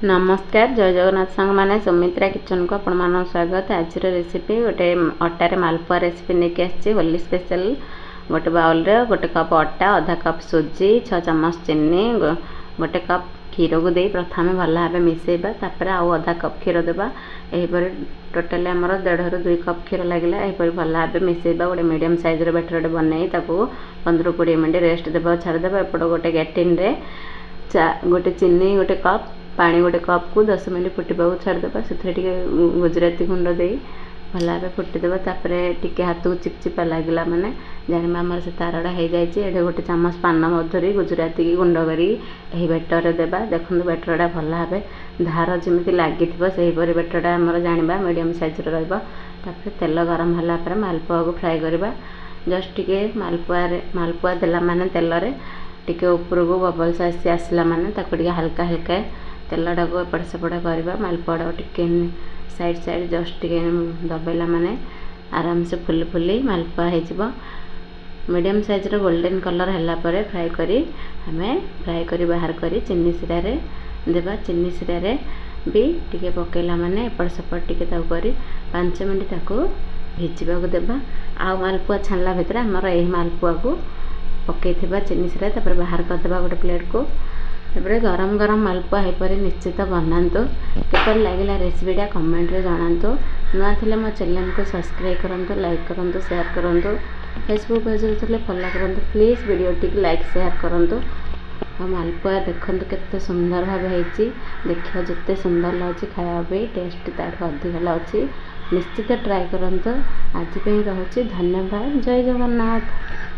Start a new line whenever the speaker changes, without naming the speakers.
नमस्कार जय जगन्नाथ सांग मैंने सुमित्रा किचन को आपण मान स्वागत। आज रेसिपी गोटे अटार मालपुआ रेसिपी लेके आसी होली स्पेशल। गोटे बाउल रे गोटे कप अटा, आधा कप सुजी, 6 चम्मच चीनी, गोटे कप क्षीर को दे प्रथम भल भाव मिसेबा। तापर आउ आधा कप क्षीर देबा। एहीपर टोटाली आमर 1.5 ରୁ 2 कप क्षीर लगे। एहीपर भल भाव मिसेबा। गोटे मीडियम साइज रो बैटर बनै ताको 15-20 मिनट रेस्ट देबा छाड़देबा। एपट गोटे गैटिन रे गोटे चीनी गोटे कप, पानी गोटे कप को 10 मिनट फुटा छाड़देबा। से गुजराती गुंड दे भल भाव फुटीदेबा। तापर टिके हाथ को चिपचिपा लगला माने जानवा आमर से तारड़ा हो जाए। गोटे चम्मच पान मधुरी गुजराती की गुंड करी बेटर देबा। देखो बेटरटा भल भाव धार जमी लगी से बेटरटा आमर जाना मीडियम साइज रहा। तेल गरम है मालपुआ को फ्राए करवा। जस्ट टिके मालपुआ देला माने तेल रे टिके ऊपर को बबल्स आसला माने ताको टिके हल्का हल्का तेलटा को एपट सेपट करवा। मालपुआ टिके साइड साइड जस्ट टिके दबेला माने आराम से फुली फुली मालपुआ हो। मीडियम साइज रो गोल्डन कलर हैला परे फ्राई करी हमें फ्राई करी बाहर करी चीनी सिरा रे देबा। चीनी सिरा रे भी टिके पकेला माने एपट सेपट टिके ताको करी 5 मिनट ताको भिजिबा को देबा। आ मालपुआ छानला भितर हमर एही मालपुआ को पकईथिबा चीनी सिरा तापर बाहर कर देबा गोटे प्लेट को। तापर गरम गरम मालपुआ है पर निश्चित बनातु। केपर लगिला रेसिपीटा कमेंट रे जणातु। नुआ थिले मो चैनल को सब्सक्राइब करंतु, लाइक करंतु, शेयर करंतु। फेसबुक पेज रे फॉलो करंतु। Please video tick like share करंतु। आ मालपुआ देखंतु केते सुंदर भाव हेची। देखियो जते सुंदर लागी खाया पे टेस्ट ताठ अधिक लागी। निश्चित ट्राई करंतु। आज पे रहउची धन्यवाद। जय जगन्नाथ।